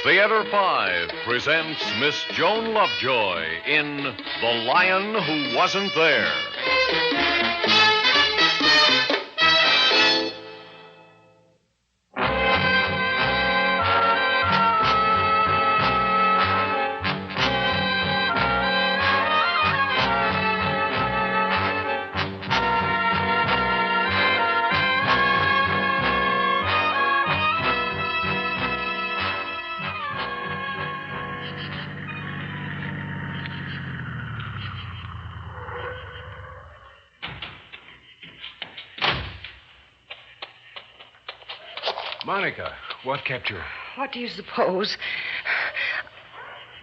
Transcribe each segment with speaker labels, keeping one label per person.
Speaker 1: Theater 5 presents Miss Joan Lovejoy in The Lion Who Wasn't There.
Speaker 2: Monica, what kept you?
Speaker 3: What do you suppose?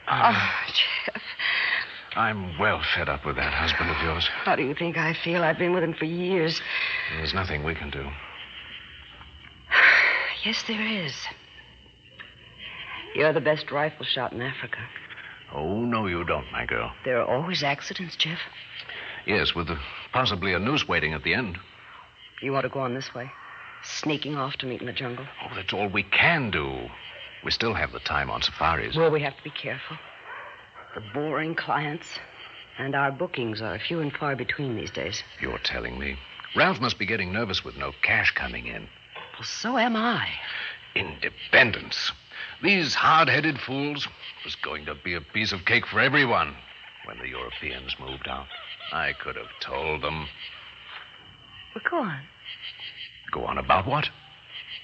Speaker 3: Jeff.
Speaker 2: I'm well fed up with that husband of yours.
Speaker 3: How do you think I feel? I've been with him for years.
Speaker 2: There's nothing we can do.
Speaker 3: Yes, there is. You're the best rifle shot in Africa.
Speaker 2: Oh, no, you don't, my girl.
Speaker 3: There are always accidents, Jeff.
Speaker 2: Yes, with possibly a noose waiting at the end.
Speaker 3: You want to go on this way? Sneaking off to meet in the jungle?
Speaker 2: Oh, that's all we can do. We still have the time on safaris.
Speaker 3: Well, we have to be careful. The boring clients and our bookings are few and far between these days.
Speaker 2: You're telling me. Ralph must be getting nervous with no cash coming in.
Speaker 3: Well, so am I.
Speaker 2: Independence. These hard-headed fools. It was going to be a piece of cake for everyone when the Europeans moved out. I could have told them.
Speaker 3: Well, go on.
Speaker 2: Go on about what?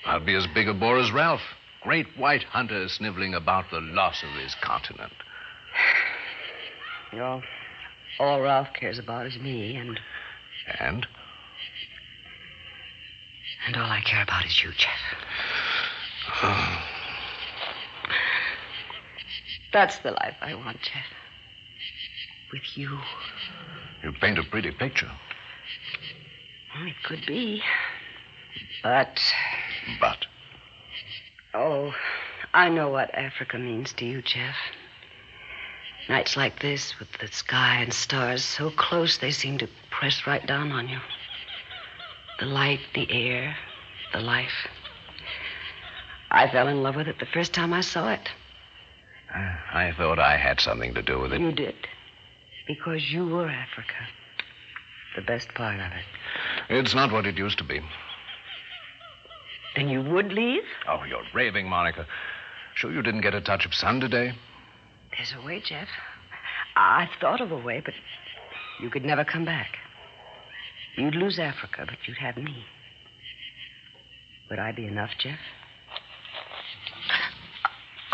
Speaker 2: I'll be as big a bore as Ralph. Great white hunter sniveling about the loss of his continent.
Speaker 3: You know, all Ralph cares about is me, and...
Speaker 2: And?
Speaker 3: And all I care about is you, Jeff. That's the life I want, Jeff. With you.
Speaker 2: You paint a pretty picture.
Speaker 3: Well, it could be. But...
Speaker 2: But?
Speaker 3: Oh, I know what Africa means to you, Jeff. Nights like this, with the sky and stars so close they seem to press right down on you. The light, the air, the life. I fell in love with it the first time I saw it.
Speaker 2: I thought I had something to do with it.
Speaker 3: You did. Because you were Africa. The best part of it.
Speaker 2: It's not what it used to be.
Speaker 3: Then you would leave?
Speaker 2: Oh, you're raving, Monica. Sure you didn't get a touch of sun today?
Speaker 3: There's a way, Jeff. I've thought of a way, but you could never come back. You'd lose Africa, but you'd have me. Would I be enough, Jeff?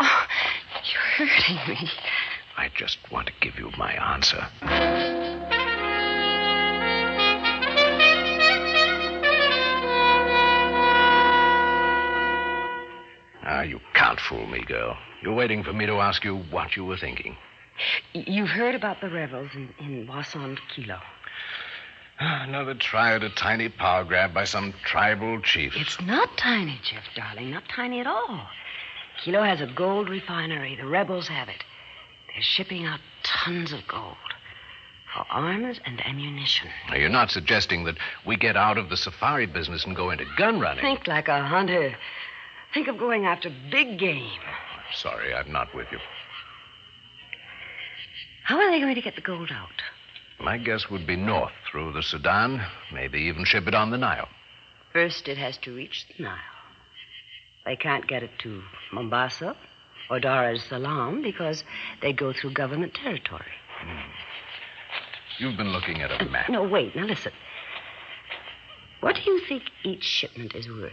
Speaker 3: Oh, you're hurting me.
Speaker 2: I just want to give you my answer. You can't fool me, girl. You're waiting for me to ask you what you were thinking.
Speaker 3: You've heard about the rebels in Wasnt Kilo.
Speaker 2: Another try at a tiny power grab by some tribal chief.
Speaker 3: It's not tiny, Jeff, darling. Not tiny at all. Kilo has a gold refinery. The rebels have it. They're shipping out tons of gold for arms and ammunition.
Speaker 2: Now, you're not suggesting that we get out of the safari business and go into gun running?
Speaker 3: Think like a hunter. Think of going after big game.
Speaker 2: Sorry, I'm not with you.
Speaker 3: How are they going to get the gold out?
Speaker 2: My guess would be north through the Sudan, maybe even ship it on the Nile.
Speaker 3: First, it has to reach the Nile. They can't get it to Mombasa or Dar es Salaam because they go through government territory.
Speaker 2: You've been looking at a map.
Speaker 3: No, wait. Now, listen. What do you think each shipment is worth?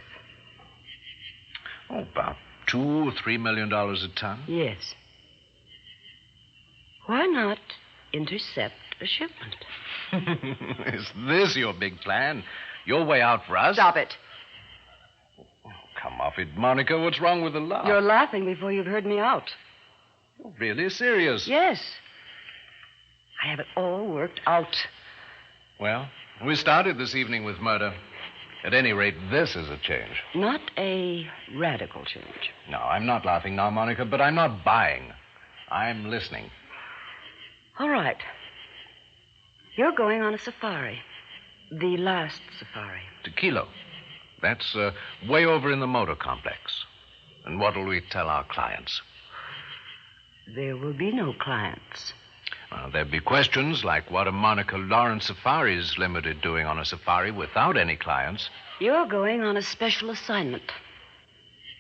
Speaker 2: Oh, about $2 or $3 million a ton.
Speaker 3: Yes. Why not intercept a shipment?
Speaker 2: Is this your big plan? Your way out for us?
Speaker 3: Stop it.
Speaker 2: Oh, come off it, Monica. What's wrong with the laugh?
Speaker 3: You're laughing before you've heard me out.
Speaker 2: Oh, really serious?
Speaker 3: Yes. I have it all worked out.
Speaker 2: Well, we started this evening with murder. At any rate, this is a change.
Speaker 3: Not a radical change.
Speaker 2: No, I'm not laughing now, Monica, but I'm not buying. I'm listening.
Speaker 3: All right. You're going on a safari. The last safari.
Speaker 2: To Kilo. That's way over in the motor complex. And what will we tell our clients?
Speaker 3: There will be no clients.
Speaker 2: Well, there'll be questions like what a Monica Lawrence safari is limited doing on a safari without any clients.
Speaker 3: You're going on a special assignment.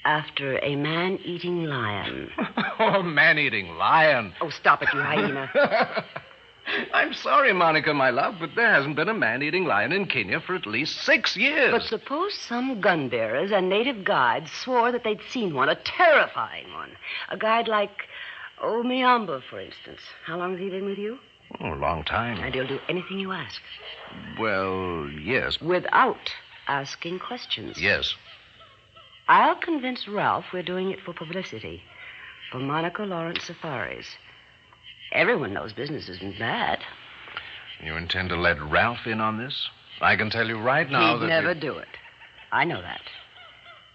Speaker 3: After a man-eating lion.
Speaker 2: Oh, man-eating lion.
Speaker 3: Oh, stop it, you hyena.
Speaker 2: I'm sorry, Monica, my love, but there hasn't been a man-eating lion in Kenya for at least 6 years.
Speaker 3: But suppose some gun bearers and native guides swore that they'd seen one, a terrifying one. A guide like, Miamba, for instance. How long has he been with you?
Speaker 2: Oh, a long time.
Speaker 3: And he'll do anything you ask.
Speaker 2: Well, yes.
Speaker 3: Without asking questions.
Speaker 2: Yes.
Speaker 3: I'll convince Ralph we're doing it for publicity. For Monica Lawrence safaris. Everyone knows business isn't bad.
Speaker 2: You intend to let Ralph in on this? I can tell you right now
Speaker 3: He'd never do it. I know that.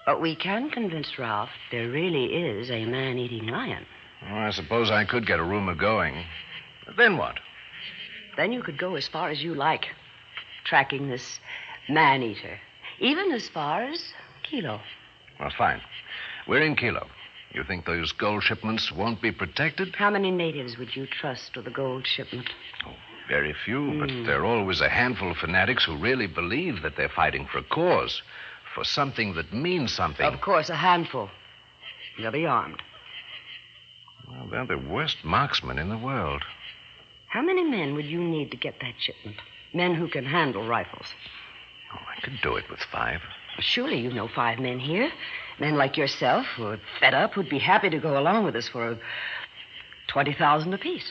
Speaker 3: But we can convince Ralph there really is a man-eating lion.
Speaker 2: Well, I suppose I could get a rumor going. But then what?
Speaker 3: Then you could go as far as you like, tracking this man-eater. Even as far as Kilo.
Speaker 2: Well, fine. We're in Kilo. You think those gold shipments won't be protected?
Speaker 3: How many natives would you trust with a gold shipment?
Speaker 2: Oh, very few, but there are always a handful of fanatics who really believe that they're fighting for a cause, for something that means something.
Speaker 3: Of course, a handful. They'll be armed.
Speaker 2: Well, they're the worst marksmen in the world.
Speaker 3: How many men would you need to get that shipment? Men who can handle rifles.
Speaker 2: Oh, I could do it with 5.
Speaker 3: Surely you know 5 men here. Men like yourself who are fed up who'd be happy to go along with us for $20,000 apiece.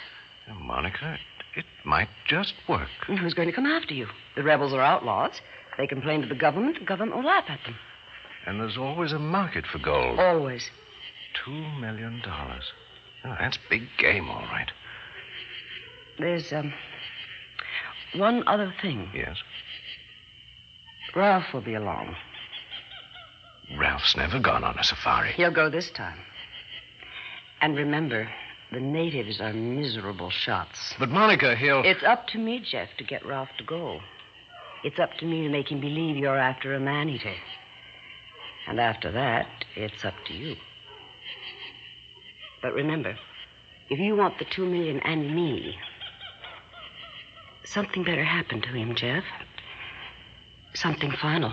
Speaker 2: Monica, it might just work.
Speaker 3: And who's going to come after you? The rebels are outlaws. They complain to the government will laugh at them.
Speaker 2: And there's always a market for gold.
Speaker 3: Always.
Speaker 2: $2 million. Oh, that's big game, all right.
Speaker 3: There's, one other thing.
Speaker 2: Yes?
Speaker 3: Ralph will be along.
Speaker 2: Ralph's never gone on a safari.
Speaker 3: He'll go this time. And remember, the natives are miserable shots.
Speaker 2: But, Monica, he'll...
Speaker 3: It's up to me, Jeff, to get Ralph to go. It's up to me to make him believe you're after a man-eater. And after that, it's up to you. But remember, if you want the $2 million and me, something better happen to him, Jeff. Something final.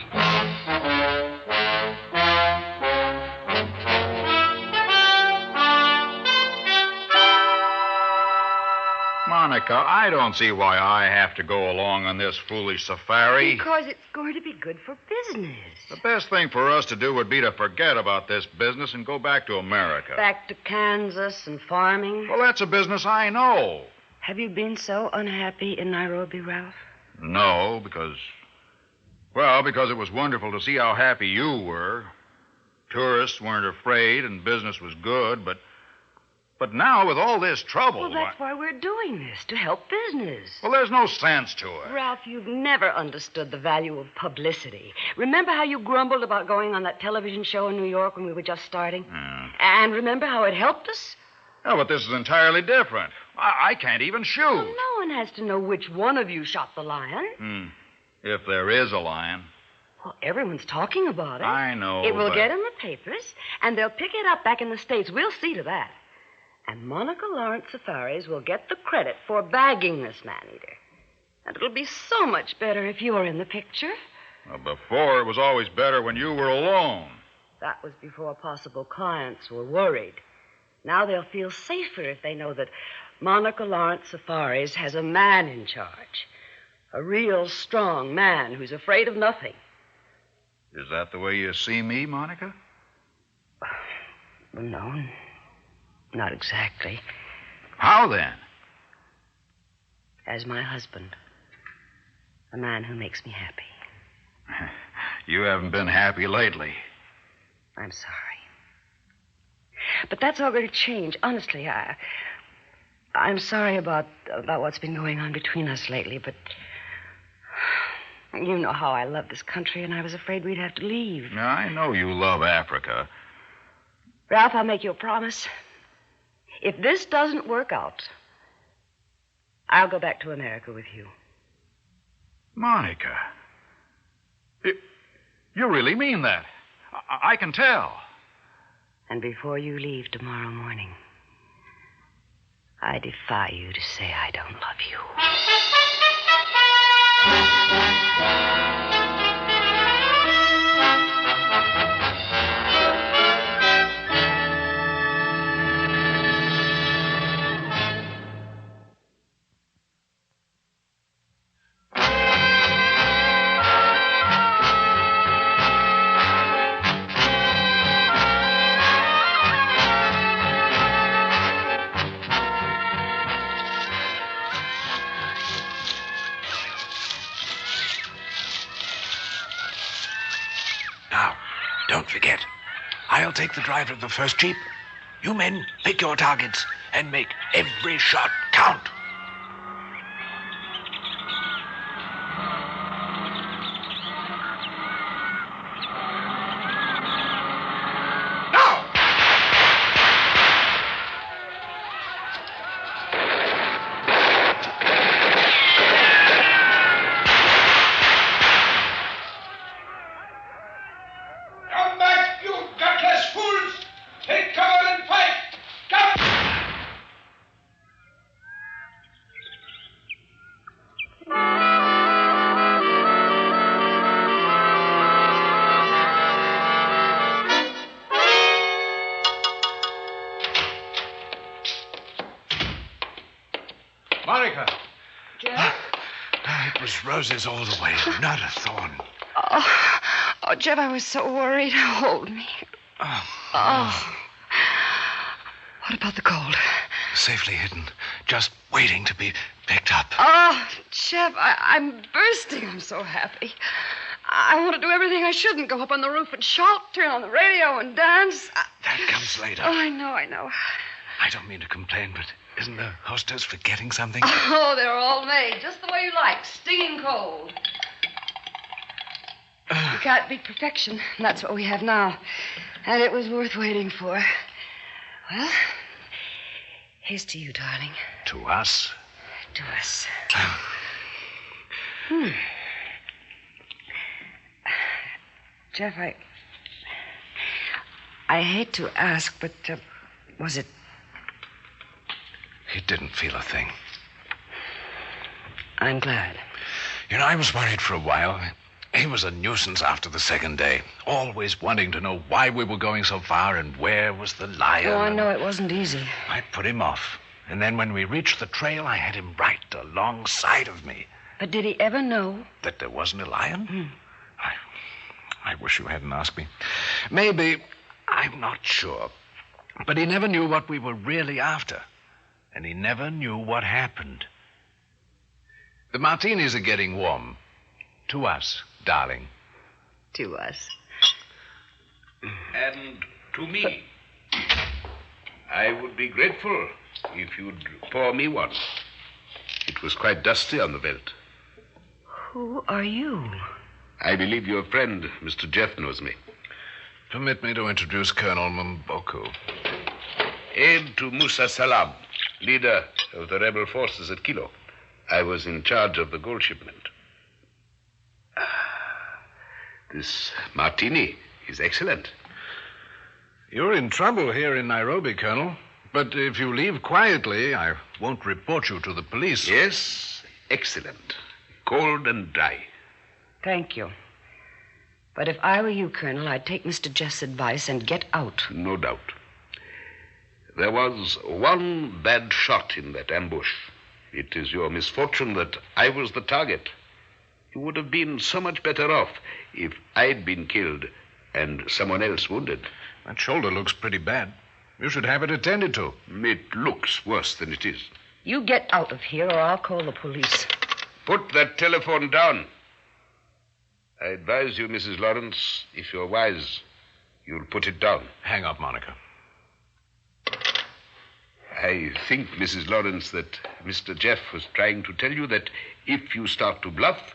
Speaker 4: Monica, I don't see why I have to go along on this foolish safari.
Speaker 3: Because it's going to be good for business.
Speaker 4: The best thing for us to do would be to forget about this business and go back to America.
Speaker 3: Back to Kansas and farming.
Speaker 4: Well, that's a business I know.
Speaker 3: Have you been so unhappy in Nairobi, Ralph?
Speaker 4: No, because it was wonderful to see how happy you were. Tourists weren't afraid and business was good, but now with all this trouble...
Speaker 3: Well, that's why we're doing this, to help business.
Speaker 4: Well, there's no sense to it.
Speaker 3: Ralph, you've never understood the value of publicity. Remember how you grumbled about going on that television show in New York when we were just starting? And remember how it helped us?
Speaker 4: Oh, but this is entirely different. I can't even shoot.
Speaker 3: Well, no one has to know which one of you shot the lion.
Speaker 4: If there is a lion.
Speaker 3: Well, everyone's talking about it.
Speaker 4: I know,
Speaker 3: It will
Speaker 4: but-
Speaker 3: get in the papers, and they'll pick it up back in the States. We'll see to that. And Monica Lawrence Safaris will get the credit for bagging this man-eater. And it'll be so much better if you're in the picture.
Speaker 4: Well, before, it was always better when you were alone.
Speaker 3: That was before possible clients were worried. Now they'll feel safer if they know that Monica Lawrence Safaris has a man in charge. A real strong man who's afraid of nothing.
Speaker 4: Is that the way you see me, Monica?
Speaker 3: Well, no, not exactly.
Speaker 4: How then?
Speaker 3: As my husband. A man who makes me happy.
Speaker 4: You haven't been happy lately.
Speaker 3: I'm sorry. But that's all going to change. Honestly, I'm sorry about what's been going on between us lately, but you know how I love this country, and I was afraid we'd have to leave.
Speaker 4: Now, I know you love Africa.
Speaker 3: Ralph, I'll make you a promise. If this doesn't work out, I'll go back to America with you.
Speaker 4: Monica. You really mean that? I can tell.
Speaker 3: And before you leave tomorrow morning, I defy you to say I don't love you.
Speaker 2: Don't forget, I'll take the driver of the first jeep. You men, pick your targets and make every shot count.
Speaker 5: Monica.
Speaker 3: Jeff?
Speaker 2: It was roses all the way, not a thorn.
Speaker 3: Oh, Jeff, I was so worried. Hold me. Oh. What about the gold?
Speaker 2: Safely hidden, just waiting to be picked up.
Speaker 3: Oh, Jeff, I'm bursting. I'm so happy. I want to do everything I shouldn't. Go up on the roof and shout, turn on the radio and dance.
Speaker 2: That comes later.
Speaker 3: Oh, I know.
Speaker 2: I don't mean to complain, but isn't the hostess forgetting something?
Speaker 3: Oh, they're all made just the way you like, stinging cold. You can't beat perfection, and that's what we have now. And it was worth waiting for. Well, here's to you, darling.
Speaker 2: To us?
Speaker 3: To us. Jeff, I hate to ask, but was it...
Speaker 2: He didn't feel a thing.
Speaker 3: I'm glad.
Speaker 2: You know, I was worried for a while. He was a nuisance after the second day, always wanting to know why we were going so far and where was the lion.
Speaker 3: Oh, I know it wasn't easy.
Speaker 2: I put him off. And then when we reached the trail, I had him right alongside of me.
Speaker 3: But did he ever know?
Speaker 2: That there wasn't a lion? I wish you hadn't asked me. Maybe. I'm not sure. But he never knew what we were really after. And he never knew what happened. The martinis are getting warm. To us, darling.
Speaker 3: To us.
Speaker 6: And to me. I would be grateful if you'd pour me one. It was quite dusty on the veldt.
Speaker 3: Who are you?
Speaker 6: I believe your friend, Mr. Jeff, knows me.
Speaker 2: Permit me to introduce Colonel M'Boku.
Speaker 6: Aide to Musa Salam, leader of the rebel forces at Kilo. I was in charge of the gold shipment. This martini is excellent.
Speaker 2: You're in trouble here in Nairobi, Colonel. But if you leave quietly, I won't report you to the police.
Speaker 6: Yes, excellent. Cold and dry.
Speaker 3: Thank you. But if I were you, Colonel, I'd take Mr. Jeff's advice and get out.
Speaker 6: No doubt. There was one bad shot in that ambush. It is your misfortune that I was the target. You would have been so much better off if I'd been killed and someone else wounded.
Speaker 2: That shoulder looks pretty bad. You should have it attended to.
Speaker 6: It looks worse than it is.
Speaker 3: You get out of here or I'll call the police.
Speaker 6: Put that telephone down. I advise you, Mrs. Lawrence, if you're wise, you'll put it down.
Speaker 2: Hang up, Monica.
Speaker 6: I think, Mrs. Lawrence, that Mr. Jeff was trying to tell you that if you start to bluff,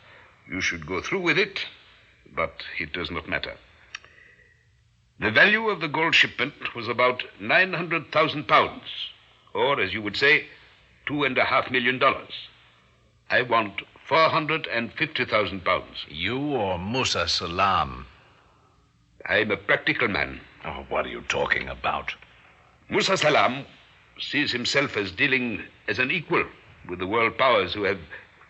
Speaker 6: you should go through with it, but it does not matter. The value of the gold shipment was about 900,000 pounds, or, as you would say, $2.5 million. I want 450,000 pounds.
Speaker 2: You or Musa Salam?
Speaker 6: I'm a practical man.
Speaker 2: Oh, what are you talking about?
Speaker 6: Musa Salam sees himself as dealing as an equal with the world powers who have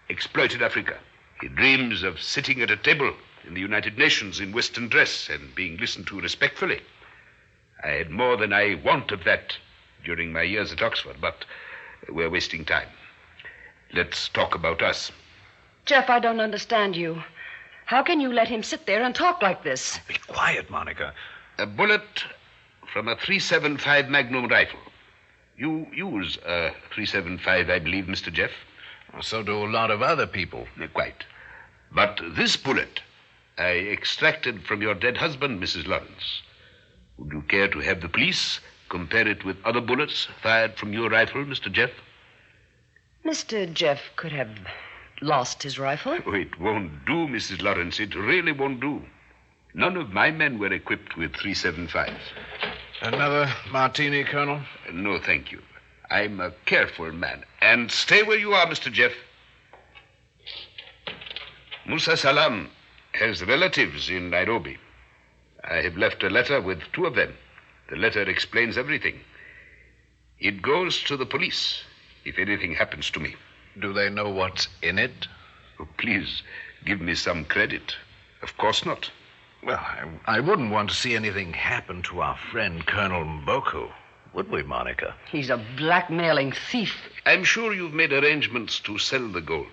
Speaker 6: exploited Africa. He dreams of sitting at a table in the United Nations in Western dress and being listened to respectfully. I had more than I want of that during my years at Oxford, but we're wasting time. Let's talk about us.
Speaker 3: Jeff, I don't understand you. How can you let him sit there and talk like this?
Speaker 2: Be quiet, Monica.
Speaker 6: A bullet from a .375 Magnum rifle. You use a .375, I believe, Mr. Jeff?
Speaker 2: So do a lot of other people.
Speaker 6: Quite. But this bullet I extracted from your dead husband, Mrs. Lawrence. Would you care to have the police compare it with other bullets fired from your rifle, Mr. Jeff?
Speaker 3: Mr. Jeff could have lost his rifle.
Speaker 6: Oh, it won't do, Mrs. Lawrence. It really won't do. None of my men were equipped with .375s.
Speaker 2: Another martini, Colonel?
Speaker 6: No, thank you. I'm a careful man. And stay where you are, Mr. Jeff. Musa Salam has relatives in Nairobi. I have left a letter with 2 of them. The letter explains everything. It goes to the police if anything happens to me.
Speaker 2: Do they know what's in it?
Speaker 6: Oh, please, give me some credit. Of course not.
Speaker 2: Well, I wouldn't want to see anything happen to our friend Colonel Mboku, would we, Monica?
Speaker 3: He's a blackmailing thief.
Speaker 6: I'm sure you've made arrangements to sell the gold.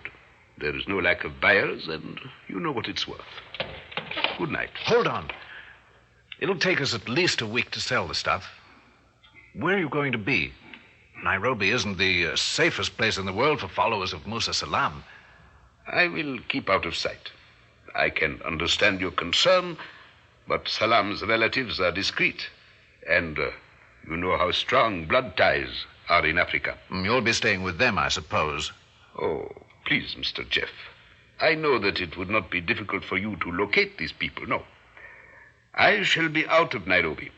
Speaker 6: There is no lack of buyers, and you know what it's worth. Good night.
Speaker 2: Hold on. It'll take us at least a week to sell the stuff. Where are you going to be? Nairobi isn't the safest place in the world for followers of Musa Salam.
Speaker 6: I will keep out of sight. I can understand your concern, but Salam's relatives are discreet. And you know how strong blood ties are in Africa.
Speaker 2: You'll be staying with them, I suppose.
Speaker 6: Oh, please, Mr. Jeff. I know that it would not be difficult for you to locate these people, no. I shall be out of Nairobi,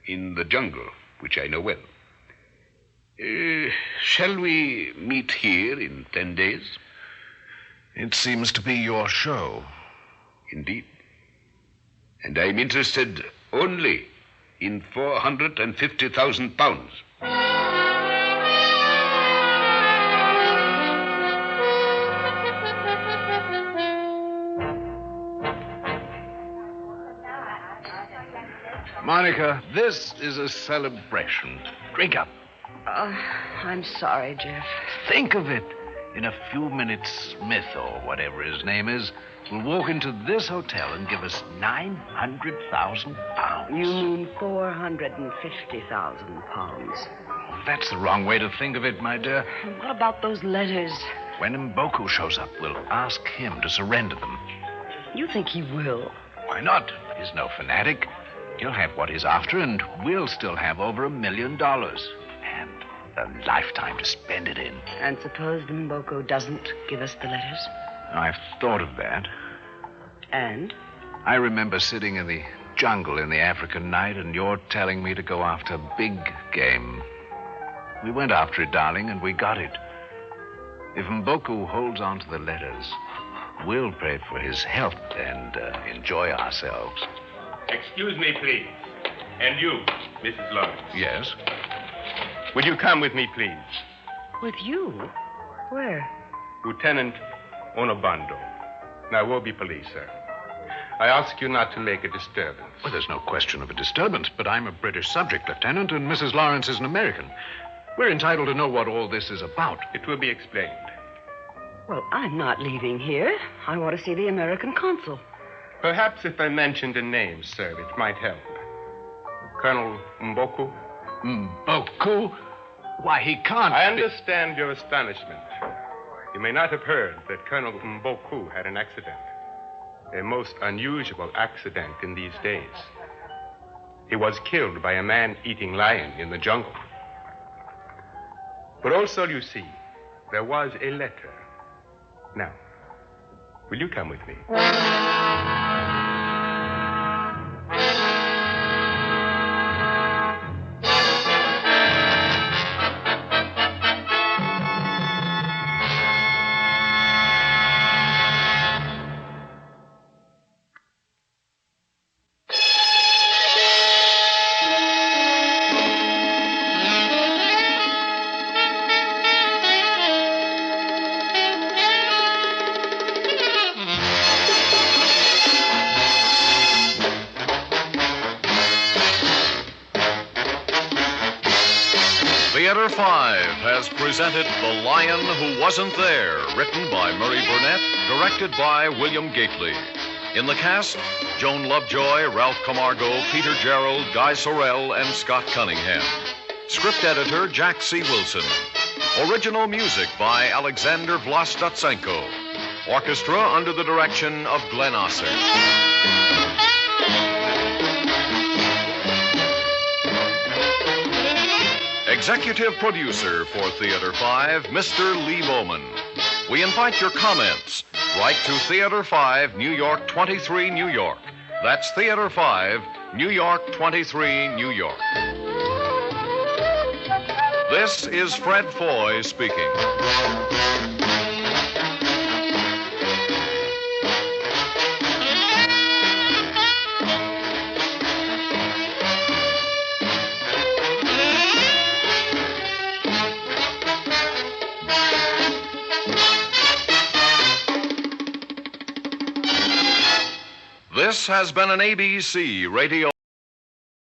Speaker 6: in the jungle, which I know well. Shall we meet here in 10 days?
Speaker 2: It seems to be your show.
Speaker 6: Indeed. And I'm interested only in £450,000.
Speaker 2: Monica, this is a celebration. Drink up.
Speaker 3: I'm sorry, Jeff.
Speaker 2: Think of it. In a few minutes, Smith, or whatever his name is, will walk into this hotel and give us £900,000.
Speaker 3: You mean £450,000.
Speaker 2: That's the wrong way to think of it, my dear.
Speaker 3: What about those letters?
Speaker 2: When Mboku shows up, we'll ask him to surrender them.
Speaker 3: You think he will?
Speaker 2: Why not? He's no fanatic. He'll have what he's after, and we'll still have over $1 million. And a lifetime to spend it in.
Speaker 3: And suppose Mboku doesn't give us the letters?
Speaker 2: I've thought of that.
Speaker 3: And?
Speaker 2: I remember sitting in the jungle in the African night, and you're telling me to go after big game. We went after it, darling, and we got it. If Mboku holds on to the letters, we'll pray for his health and enjoy ourselves.
Speaker 7: Excuse me, please. And you, Mrs. Lawrence.
Speaker 2: Yes?
Speaker 7: Would you come with me, please?
Speaker 3: With you? Where?
Speaker 7: Lieutenant Onobando, Nairobi Police, sir. I ask you not to make a disturbance.
Speaker 2: Well, there's no question of a disturbance, but I'm a British subject, Lieutenant, and Mrs. Lawrence is an American. We're entitled to know what all this is about.
Speaker 7: It will be explained.
Speaker 3: Well, I'm not leaving here. I want to see the American consul.
Speaker 7: Perhaps if I mentioned a name, sir, it might help. Colonel Mboku?
Speaker 2: Mboku? Why, he can't
Speaker 7: I understand your astonishment. You may not have heard that Colonel Mboku had an accident. A most unusual accident in these days. He was killed by a man-eating lion in the jungle. But also, you see, there was a letter. Now, will you come with me?
Speaker 1: Theater 5 has presented The Lion Who Wasn't There, written by Murray Burnett, directed by William Gately. In the cast, Joan Lovejoy, Ralph Camargo, Peter Gerald, Guy Sorrell, and Scott Cunningham. Script editor, Jack C. Wilson. Original music by Alexander Vlastotsenko. Orchestra under the direction of Glenn Osser. Executive producer for Theater 5, Mr. Lee Bowman. We invite your comments. Write to Theater 5, New York 23, New York. That's Theater 5, New York 23, New York. This is Fred Foy speaking. This has been an ABC radio